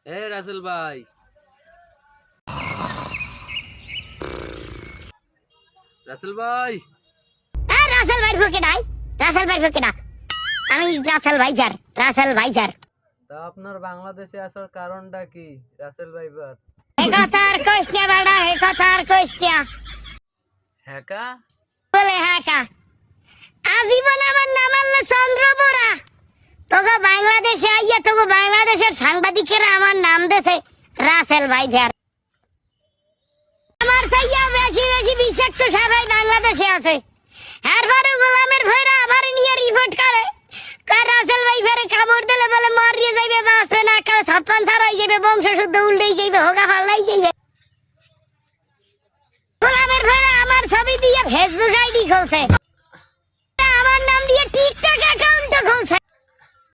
এ রাসেল ভাই, রাসেল ভাই। রাসেল ভাই ফুকে নাই, রাসেল ভাই ফুকে না। আমি রাসেল ভাইজার। তা আপনার বাংলাদেশে আসার কারণটা কি রাসেল ভাইবার? এই কথা আর কইস না বাড়া, এই কথা আর কইস না। হ্যাকা বলে হাকা আজীবন আমার নাম আল্লাহ চন্দ্রবোরা। তোগো বাংলাদেশে আইয়া তোগো বাংলাদেশের সাংবাদিকেরা আমার নাম দেছে রাসেল ভাইজার। আমার চাইয়া বেশি বেশি বিষাক্ত সারাই বাংলাদেশে আছে। এরপরে গোলামের ভয়রা আবার নিয়ে রিপোর্ট করে রাসেল ভাই ফেরে কামড় দিলে বলে মরিয়ে যাইবে, বাঁচবে না, কেউ ছাপ্পান ছাড়াই যাবে, বংশ শুদ্ধ উল্টেই যাইবে, হোগা ফাল্লাই যাইবে। গোলামের ভয়রা আমার ছবি দিয়ে ফেসবুক আইডি খুলছে।